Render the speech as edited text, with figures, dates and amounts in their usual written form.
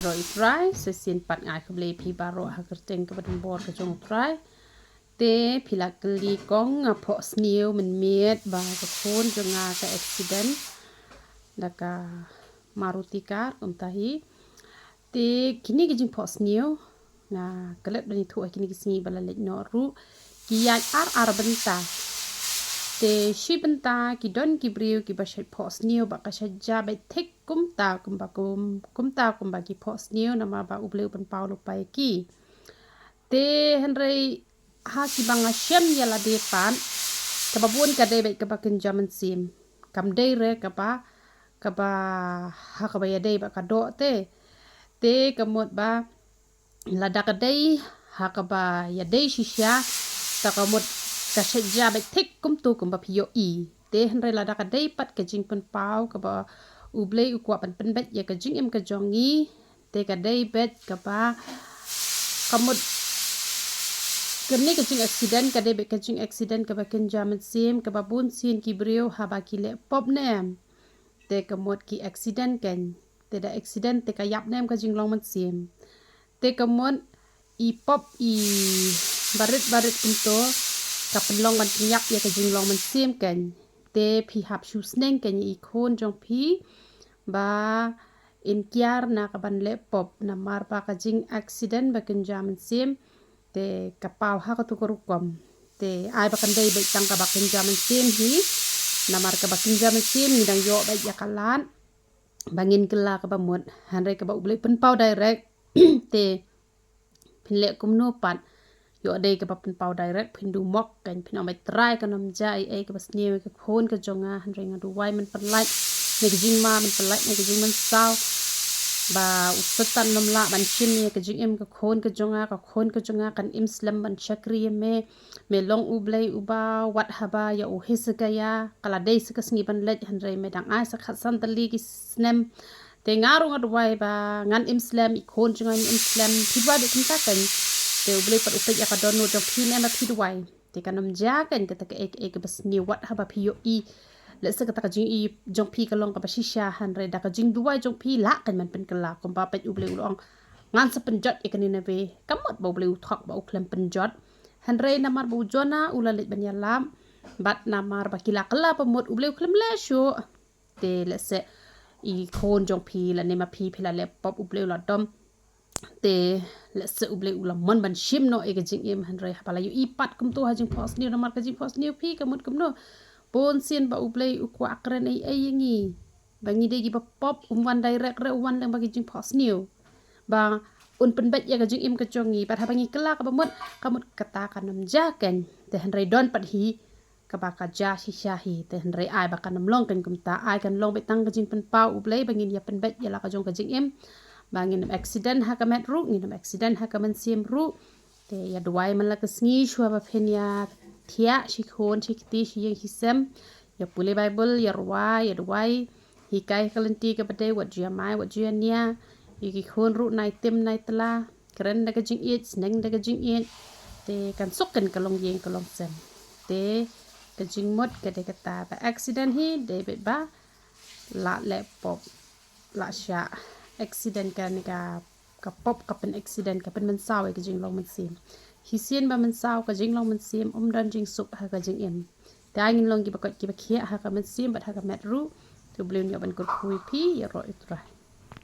rồi try se sin pat ngai kable pi baro ha kerteng ke badan bor ke jong try te pila kli kong phohsniew men miet ba ke khon jonga ke accident daka maruti car tahi te kini ke jing phohsniew na kelet bani thu kini ke singi bala lek no ru ki ya ar benta te shi benta ki don ki briu ki ba shay phohsniew ba ka shaja ba thik kumta kumba ki phohsniew na ma ba ubleu pan pau lu pai ki te henrei ha ki banga shem ya la de pan ka ba bun ka de ba ka ba kin jaman sim kam de re ka ba ha ka ba ya de ba ka do te kamot ba Lada ka de ha ka ba ya de shisha ta kamot ka shaja ba thik kumba pio i te henrei Lada ka de pat ka jing pan pau ka ba ublei ukwa pan bet ya ka jing em ka jongi te ka de bet ka ba kamot kini ka jing accident ka de bet ka jing accident ka ba kin jaman sim ka ba bun sin ki brio ha ba ki le pop nem te kamot ki accident ken te da accident te ka yap nem ka jing long man sim te kamot i pop i barit into ka penlong man nyak ya ka jing long man sim ken te phi hap shu sneng ken i khon jong phi ba in kiar na ka ban le pop na mar pa ka jing accident ba kin jaman sim te kapau ha ka tu korukom te ai ba kan dei be tang ka ba kin jaman sim hi na mar ka ba kin jaman sim ni dang yo ba ya kalan bangin kela ka ba mot hanre ka ba uble pen pau direct te pinle kumno pat yo dei ka ba pen pau direct pindu mok kan pin amai try ka nam ja ai ka ba snew ka khon ka jonga hanre ngadu wai man pan like ne ka jing ma man pan like ne ka jing man saw ba usatan nam la ban chin ne ka jing em ka khon ka jonga kan im slam ban chakri me long ublei uba wat haba ya u hisgaya kala dei sika sngi ban let hanre me dang ai sa khasan tali ki snem te ngaru ngad wai ba ngan im slam I khon jonga im slam thidwa de kinta kan te ublei pat upet ya ka dono jong phi ne ma thidwai te kanam ja kan ka ta ek bas ni wat haba phi yo I let's say kata jing I jong pi kalong ka basisha hanre da ka jing duwai jong pi la kan man pen kala kom ba pet uble ulong ngan sa penjot ikanina ve kamot ba uble uthok ba uklem penjot hanre namar bu jona ulalit banyalam bat namar ba kila kala pamot uble uklem le sho te let's say I khon jong pi la ne ma pi phila le pop uble ula dom te let's say uble ula mon ban shim no e ka jing em hanre pala yu I pat kum to ha jing phohsniew namar ka jing phohsniew pi kamot kum no pon sien ba ublei ukwa akren ai yangi bangi de gi ba pop wan direct re wan lang bagi jing phohsniew ba un penbet ya ka jing im ka jongi pat ha bangi kala ka bamot kamut kata kanam ja ken te hanrei don pat hi ka ba ka ja shisha hi te hanrei ai ba kanam long kan kumta ai kan long betang ka jing pen pau ublei bangin ya penbet ya la ka jong ka jing im bangin accident ha ka met ru ngin accident ha ka man sim ru te ya duai man la ka sngi shwa ba phenya thia shikhon shikti shiyeng hisem ya pule bible ya ruai ya duai hikai kalanti ka bade wat jia mai wat jia nia yiki khon ru nai tem nai tla kren daga jing it sneng daga jing it te kan sok kan kalong yeng kalong sem te ka jing mot ka de kata ba accident hi de be ba la le pop la sha accident kan ka pop ka pen accident ka pen man saw ka jing long man sim hisien ba man saw ka jing long man sim dan jing sup ha ka jing em ta ngin long ki ba khia ha ka man sim ba ha ka met ru tu blin yo ban kur khui pi ya ro itrai